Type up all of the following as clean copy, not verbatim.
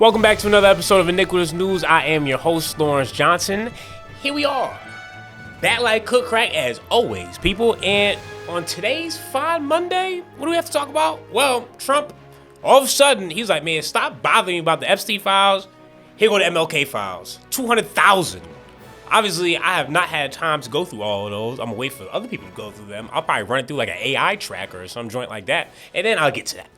Welcome back to another episode of Iniquitous News. I am your host, Lawrence Johnson. Here we are, back like cook crack as always, people. And on today's Fine Monday, what do we have to talk about? Well, Trump, all of a sudden, he was like, man, stop bothering me about the Epstein files. Here go the MLK files, 200,000. Obviously, I have not had time to go through all of those. I'm gonna wait for other people to go through them. I'll probably run it through like an AI tracker or some joint like that, and then I'll get to that.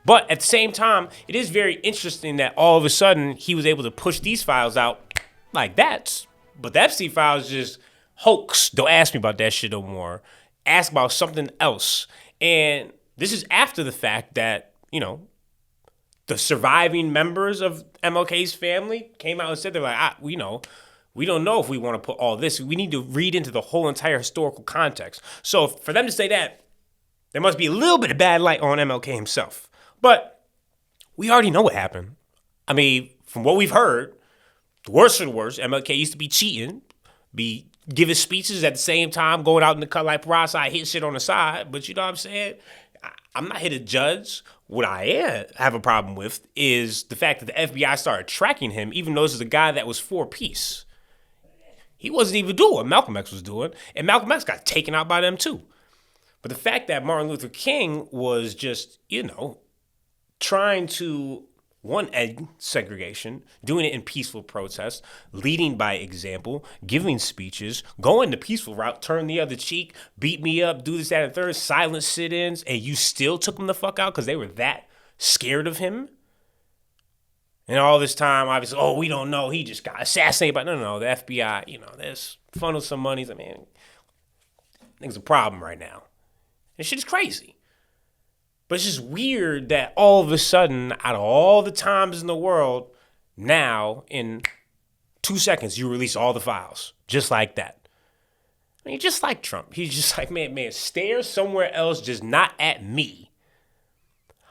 But at the same time, it is very interesting that all of a sudden he was able to push these files out like that. But the Epstein files just hoax. Don't ask me about that shit no more. Ask about something else. And this is after the fact that, you know, the surviving members of MLK's family came out and said they're like, we don't know if we want to put all this. We need to read into the whole entire historical context. So for them to say that, there must be a little bit of bad light on MLK himself. But we already know what happened. I mean, from what we've heard, the worst of the worst, MLK used to be cheating, be giving speeches at the same time, going out in the cut like peroxide, hit shit on the side. But you know what I'm saying? I'm not here to judge. What I have a problem with is the fact that the FBI started tracking him, even though this is a guy that was for peace. He wasn't even doing what Malcolm X was doing, and Malcolm X got taken out by them too. But the fact that Martin Luther King was just, trying to, end segregation, doing it in peaceful protest, leading by example, giving speeches, going the peaceful route, turn the other cheek, beat me up, do this, that, and third, silent sit-ins, and you still took him the fuck out because they were that scared of him? And all this time, obviously, we don't know, he just got assassinated. But no, the FBI, there's funneled some money. I mean, I think it's a problem right now. This shit is crazy. But it's just weird that all of a sudden, out of all the times in the world, now, in 2 seconds, you release all the files. Just like that. I mean, just like Trump. He's just like, man, stare somewhere else, just not at me.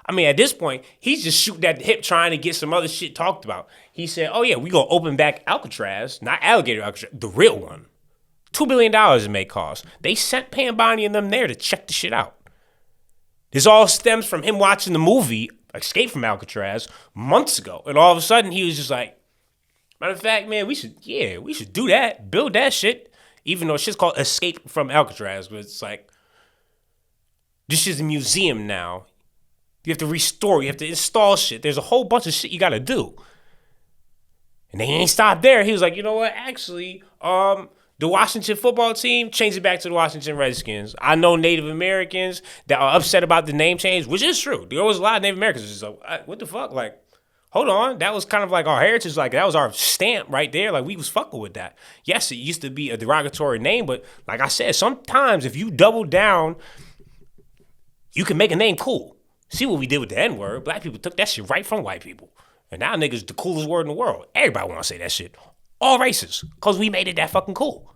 I mean, at this point, he's just shooting at the hip trying to get some other shit talked about. He said, we going to open back Alcatraz, not alligator Alcatraz, the real one. $2 billion it may cost. They sent Pam Bondi and them there to check the shit out. This all stems from him watching the movie Escape from Alcatraz months ago. And all of a sudden, he was just like, matter of fact, man, we should do that, build that shit. Even though shit's called Escape from Alcatraz, but it's like, this is a museum now. You have to restore, you have to install shit. There's a whole bunch of shit you got to do. And they ain't stopped there. He was like, you know what, actually, the Washington football team, change it back to the Washington Redskins. I know Native Americans that are upset about the name change, which is true. There was a lot of Native Americans just like, what the fuck? Like, hold on. That was kind of like our heritage. Like, that was our stamp right there. Like, we was fucking with that. Yes, it used to be a derogatory name, but like I said, sometimes if you double down, you can make a name cool. See what we did with the N-word? Black people took that shit right from white people. And now niggas the coolest word in the world. Everybody want to say that shit. All races. Because we made it that fucking cool.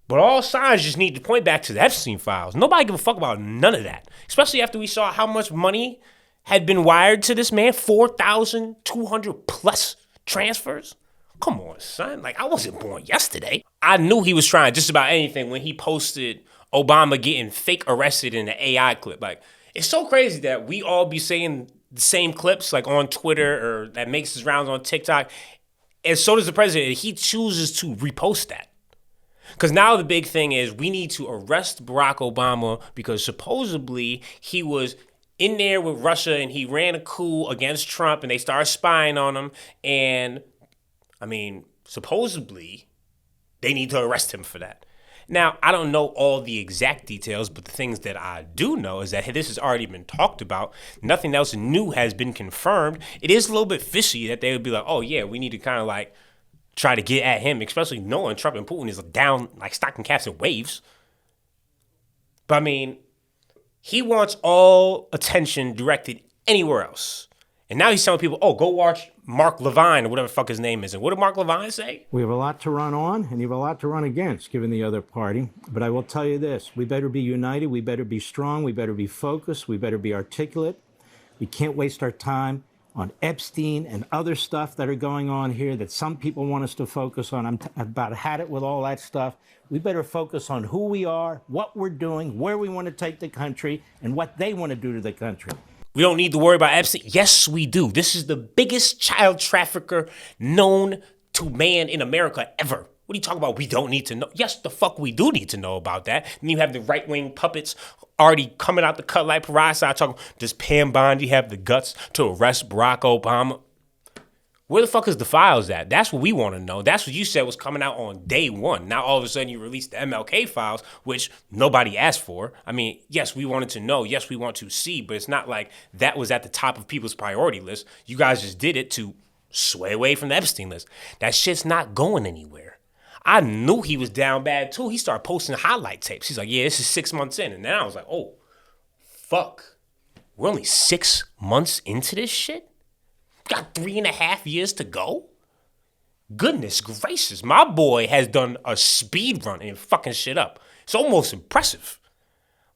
But all signs just need to point back to the Epstein files. Nobody give a fuck about none of that. Especially after we saw how much money had been wired to this man. 4,200 plus transfers. Come on, son. Like, I wasn't born yesterday. I knew he was trying just about anything when he posted Obama getting fake arrested in the AI clip. Like, it's so crazy that we all be saying the same clips, like on Twitter or that makes his rounds on TikTok. And so does the president. He chooses to repost that. Because now the big thing is we need to arrest Barack Obama because supposedly he was in there with Russia and he ran a coup against Trump and they started spying on him. And, I mean, supposedly they need to arrest him for that. Now, I don't know all the exact details, but the things that I do know is that this has already been talked about. Nothing else new has been confirmed. It is a little bit fishy that they would be like, we need to kind of like try to get at him, especially knowing Trump and Putin is down like stocking caps and waves. But I mean, he wants all attention directed anywhere else. And now he's telling people, go watch Mark Levine or whatever the fuck his name is. And what did Mark Levine say? We have a lot to run on and you have a lot to run against, given the other party. But I will tell you this, we better be united, we better be strong, we better be focused, we better be articulate. We can't waste our time on Epstein and other stuff that are going on here that some people want us to focus on. I've about had it with all that stuff. We better focus on who we are, what we're doing, where we want to take the country, and what they want to do to the country. We don't need to worry about Epstein. Yes, we do. This is the biggest child trafficker known to man in America ever. What are you talking about? We don't need to know. Yes, the fuck we do need to know about that. And you have the right-wing puppets already coming out the cut like peroxide talking, does Pam Bondi have the guts to arrest Barack Obama? Where the fuck is the files at? That's what we want to know. That's what you said was coming out on day one. Now all of a sudden you released the MLK files, which nobody asked for. I mean, yes, we wanted to know. Yes, we want to see, but it's not like that was at the top of people's priority list. You guys just did it to sway away from the Epstein list. That shit's not going anywhere. I knew he was down bad too. He started posting highlight tapes. He's like, yeah, this is 6 months in. And then I was like, oh, fuck. We're only 6 months into this shit? Got 3.5 years to go? Goodness gracious. My boy has done a speed run and fucking shit up. It's almost impressive.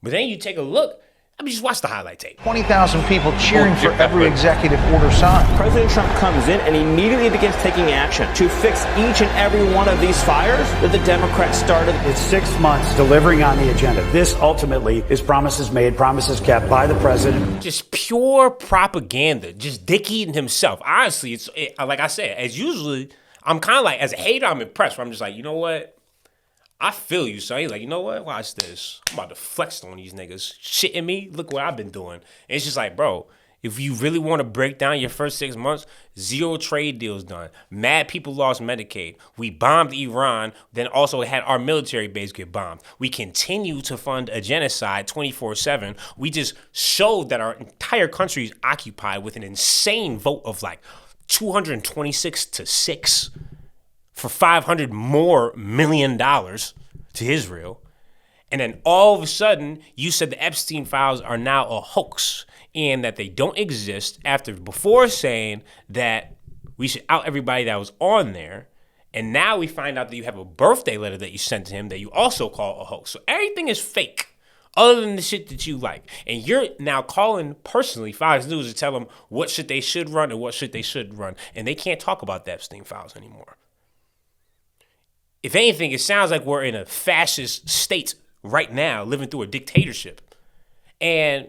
But then you take a look. I mean, just watch the highlight tape. 20,000 people cheering for every executive order signed. President Trump comes in and immediately begins taking action to fix each and every one of these fires that the Democrats started. It's 6 months delivering on the agenda. This ultimately is promises made, promises kept by the president. Just pure propaganda. Just Dick Eaton himself. Honestly, like I said, as usually, I'm kind of like, as a hater, I'm impressed. Where I'm just like, you know what? I feel you, son. He's like, you know what? Watch this. I'm about to flex on these niggas. Shitting me? Look what I've been doing. And it's just like, bro, if you really want to break down your first 6 months, 0 trade deals done. Mad people lost Medicaid. We bombed Iran, then also had our military base get bombed. We continue to fund a genocide 24/7. We just showed that our entire country is occupied with an insane vote of like 226-6. For $500 more million to Israel. And then all of a sudden, you said the Epstein files are now a hoax and that they don't exist before saying that we should out everybody that was on there. And now we find out that you have a birthday letter that you sent to him that you also call a hoax. So everything is fake other than the shit that you like. And you're now calling personally Fox News to tell them what shit they should run and what shit they shouldn't run. And they can't talk about the Epstein files anymore. If anything, it sounds like we're in a fascist state right now, living through a dictatorship. And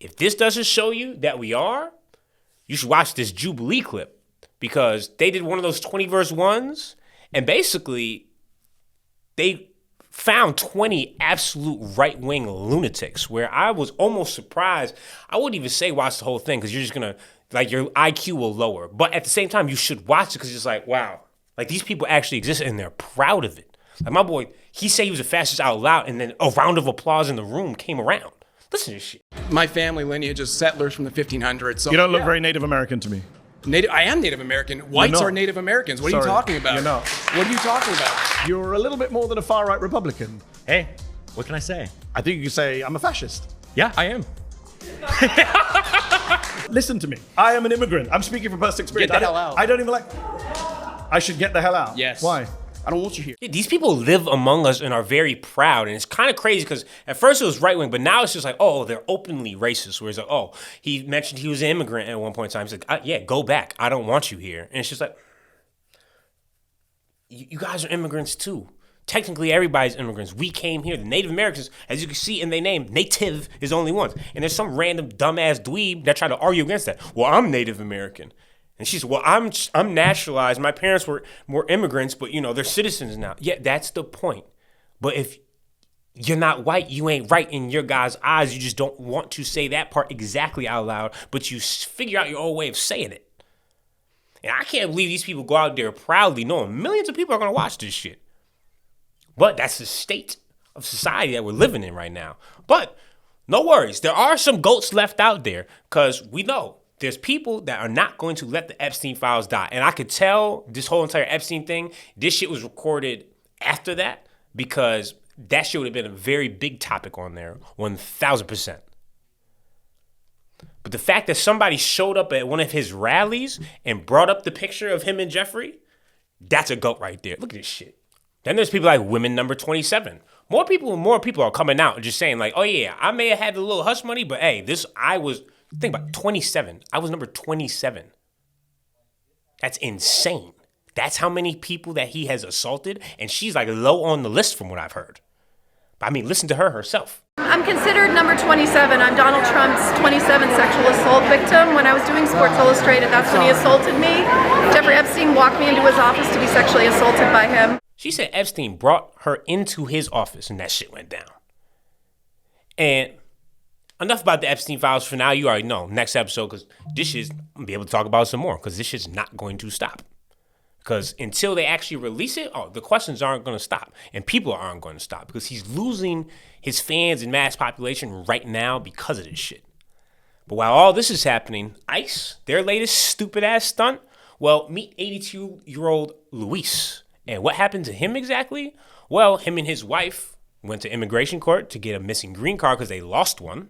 if this doesn't show you that we are, you should watch this Jubilee clip because they did one of those 20 verse ones. And basically, they found 20 absolute right-wing lunatics where I was almost surprised. I wouldn't even say watch the whole thing because you're just going to, like, your IQ will lower. But at the same time, you should watch it because it's like, wow. Like, these people actually exist, and they're proud of it. Like, my boy, he said he was a fascist out loud, and then a round of applause in the room came around. Listen to this shit. My family lineage is settlers from the 1500s. So you don't look very Native American to me. I am Native American. Whites are Native Americans. What are you talking about? You're not. What are you talking about? You're a little bit more than a far-right Republican. Hey, what can I say? I think you could say I'm a fascist. Yeah, I am. Listen to me. I am an immigrant. I'm speaking from personal experience. Get the hell out. I don't even like... I should get the hell out. Yes. Why? I don't want you here. These people live among us and are very proud. And it's kind of crazy because at first it was right-wing, but now it's just like, oh, they're openly racist. Where it's like, oh, he mentioned he was an immigrant at one point in time. He's like, yeah, go back. I don't want you here. And it's just like, you guys are immigrants too. Technically, everybody's immigrants. We came here. The Native Americans, as you can see in their name, native is only one. And there's some random dumbass dweeb that tried to argue against that. Well, I'm Native American. And she said, well, I'm naturalized. My parents were immigrants, but, you know, they're citizens now. Yeah, that's the point. But if you're not white, you ain't right in your guys' eyes. You just don't want to say that part exactly out loud, but you figure out your own way of saying it. And I can't believe these people go out there proudly knowing millions of people are going to watch this shit. But that's the state of society that we're living in right now. But no worries. There are some goats left out there because we know there's people that are not going to let the Epstein files die. And I could tell this whole entire Epstein thing, this shit was recorded after that because that shit would have been a very big topic on there, 1,000%. But the fact that somebody showed up at one of his rallies and brought up the picture of him and Jeffrey, that's a goat right there. Look at this shit. Then there's people like women number 27. More people are coming out and just saying like, oh yeah, I may have had a little hush money, but hey, think about 27. I was number 27. That's insane. That's how many people that he has assaulted. And she's like low on the list from what I've heard. I mean, listen to her herself. I'm considered number 27. I'm Donald Trump's 27th sexual assault victim. When I was doing Sports Illustrated, that's when he assaulted me. Jeffrey Epstein walked me into his office to be sexually assaulted by him. She said Epstein brought her into his office and that shit went down. And enough about the Epstein files for now. You already know. Next episode, because this shit's, I'm going to be able to talk about it some more, because this shit's not going to stop. Because until they actually release it, the questions aren't going to stop. And people aren't going to stop, because he's losing his fans and mass population right now because of this shit. But while all this is happening, ICE, their latest stupid-ass stunt, well, meet 82-year-old Luis. And what happened to him exactly? Well, him and his wife went to immigration court to get a missing green card because they lost one.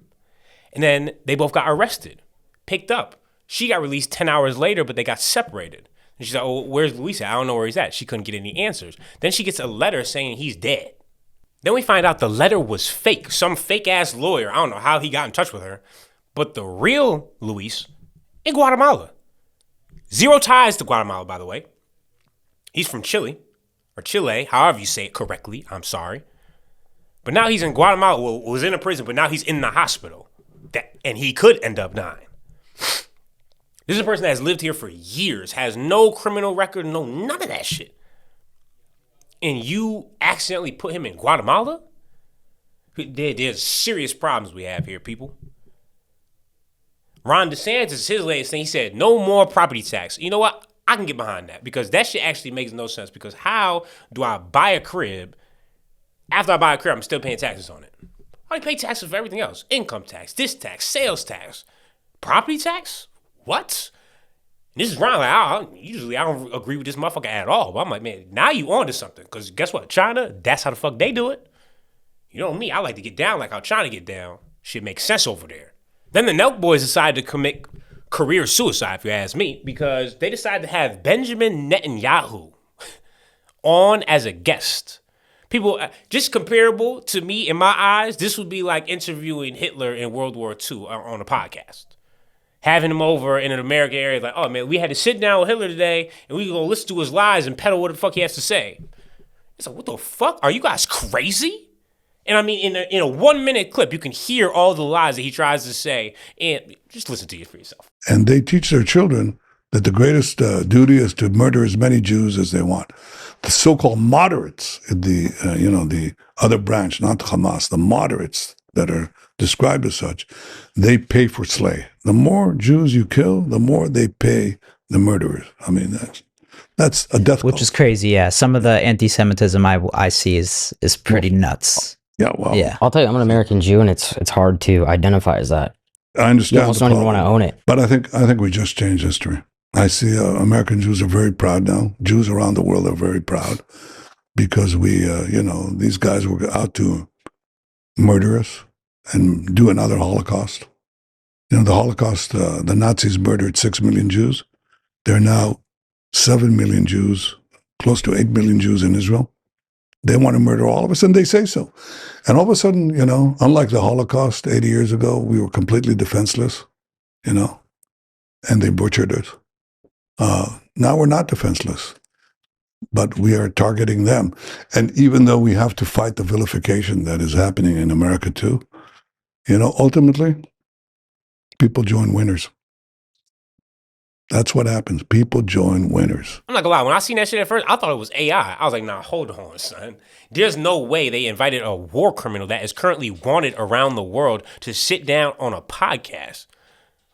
And then they both got arrested, picked up. She got released 10 hours later, but they got separated. And she's like, oh, where's Luis at? I don't know where he's at. She couldn't get any answers. Then she gets a letter saying he's dead. Then we find out the letter was fake. Some fake-ass lawyer. I don't know how he got in touch with her. But the real Luis in Guatemala. Zero ties to Guatemala, by the way. He's from Chile, or Chile, however you say it correctly. I'm sorry. But now he's in Guatemala. Well, was in a prison, but now he's in the hospital. And he could end up dying. This is a person that has lived here for years, has no criminal record, none of that shit. And you accidentally put him in Guatemala? There's serious problems we have here, people. Ron DeSantis, his latest thing, he said, no more property tax. You know what? I can get behind that, because that shit actually makes no sense. Because how do I buy a crib? After I buy a crib, I'm still paying taxes on it. I pay taxes for everything else. Income tax, this tax, sales tax, property tax? What? And this is Ron. Like, usually I don't agree with this motherfucker at all. But I'm like, man, now you on to something. Because guess what? China, that's how the fuck they do it. You know me, I like to get down like how China get down. Shit makes sense over there. Then the Nelk boys decided to commit career suicide, if you ask me, because they decided to have Benjamin Netanyahu on as a guest. People, just comparable to me, in my eyes, this would be like interviewing Hitler in World War II on a podcast. Having him over in an American area, like, oh man, we had to sit down with Hitler today, and we gonna listen to his lies and peddle what the fuck he has to say. It's like, what the fuck? Are you guys crazy? And I mean, in a 1 minute clip, you can hear all the lies that he tries to say, and just listen to it for yourself. And they teach their children that the greatest duty is to murder as many Jews as they want. The so-called moderates in the other branch, not Hamas, the moderates that are described as such, they pay for slay. The more Jews you kill, the more they pay the murderers. I mean, that's a death Which cult. is crazy, yeah. Some of the anti-Semitism I see is pretty nuts. Yeah, well, yeah. I'll tell you, I'm an American Jew, and it's hard to identify as that. I understand. You almost don't even want to own it. But I think we just changed history. I see American Jews are very proud now. Jews around the world are very proud because we, these guys were out to murder us and do another Holocaust. You know, the Holocaust, the Nazis murdered 6 million Jews. There are now 7 million Jews, close to 8 million Jews in Israel. They want to murder all of us, and they say so. And all of a sudden, unlike the Holocaust 80 years ago, we were completely defenseless, and they butchered us. Now we're not defenseless, but we are targeting them. And even though we have to fight the vilification that is happening in America too, ultimately, people join winners. That's what happens. People join winners. I'm not gonna lie, when I seen that shit at first, I thought it was AI. I was like, nah, hold on, son. There's no way they invited a war criminal that is currently wanted around the world to sit down on a podcast.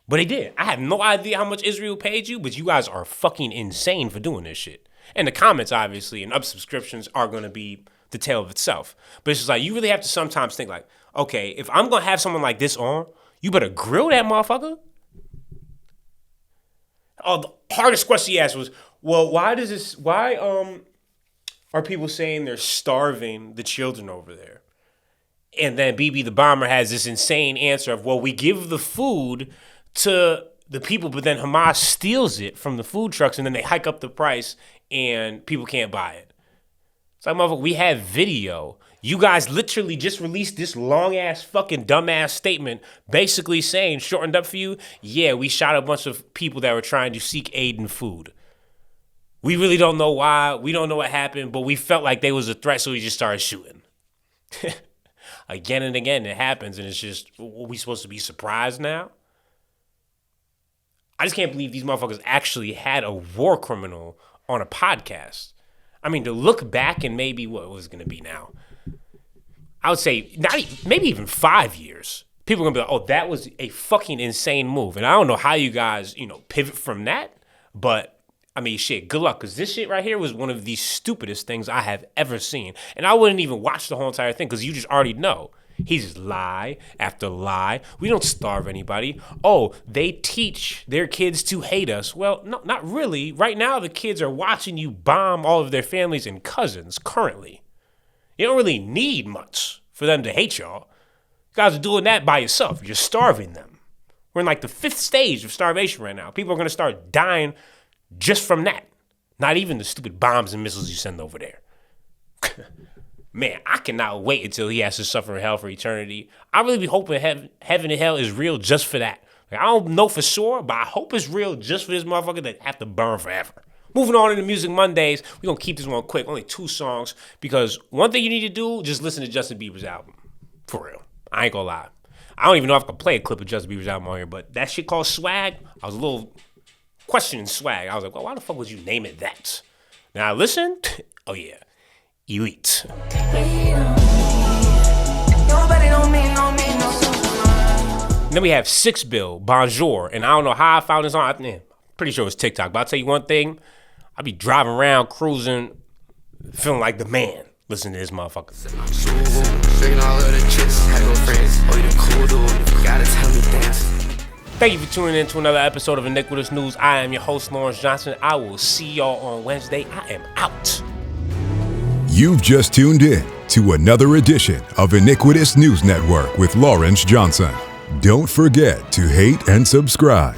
But they did. I have no idea how much Israel paid you, but you guys are fucking insane for doing this shit. And the comments, obviously, and subscriptions are going to be the tale of itself. But it's just like, you really have to sometimes think like, okay, if I'm going to have someone like this on, you better grill that motherfucker. Oh, the hardest question he asked was, well, why are people saying they're starving the children over there? And then BB the Bomber has this insane answer of, well, we give the food to the people, but then Hamas steals it from the food trucks and then they hike up the price and people can't buy it. It's like, motherfucker, we have video. You guys literally just released this long-ass fucking dumbass statement basically saying, shortened up for you, yeah, we shot a bunch of people that were trying to seek aid in food. We really don't know why. We don't know what happened, but we felt like there was a threat, so we just started shooting. again and again. It happens, and it's just, are we supposed to be surprised now? I just can't believe these motherfuckers actually had a war criminal on a podcast. I mean, to look back and maybe what was going to be now, I would say maybe even 5 years. People are going to be like, oh, that was a fucking insane move. And I don't know how you guys, pivot from that. But, I mean, shit, good luck. Because this shit right here was one of the stupidest things I have ever seen. And I wouldn't even watch the whole entire thing because you just already know. He's just lie after lie. We don't starve anybody. Oh, they teach their kids to hate us. Well, no, not really. Right now, the kids are watching you bomb all of their families and cousins currently. You don't really need much for them to hate y'all. You guys are doing that by yourself. You're starving them. We're in like the 5th stage of starvation right now. People are going to start dying just from that. Not even the stupid bombs and missiles you send over there. Man, I cannot wait until he has to suffer in hell for eternity. I really be hoping heaven and hell is real just for that. Like, I don't know for sure, but I hope it's real just for this motherfucker that have to burn forever. Moving on into Music Mondays, we're going to keep this one quick. Only 2 songs. Because one thing you need to do, just listen to Justin Bieber's album. For real. I ain't going to lie. I don't even know if I can play a clip of Justin Bieber's album on here, but that shit called Swag, I was a little questioning Swag. I was like, well, why the fuck would you name it that? Now I listened. Oh, yeah. Elite. Then we have Sixbill, Bonjour, and I don't know how I found this on. I'm pretty sure it was TikTok, but I'll tell you one thing. I be driving around, cruising, feeling like the man. Listen to this motherfucker. Thank you for tuning in to another episode of Iniquitous News. I am your host, Lawrence Johnson. I will see y'all on Wednesday. I am out. You've just tuned in to another edition of Iniquitous News Network with Lawrence Johnson. Don't forget to hate and subscribe.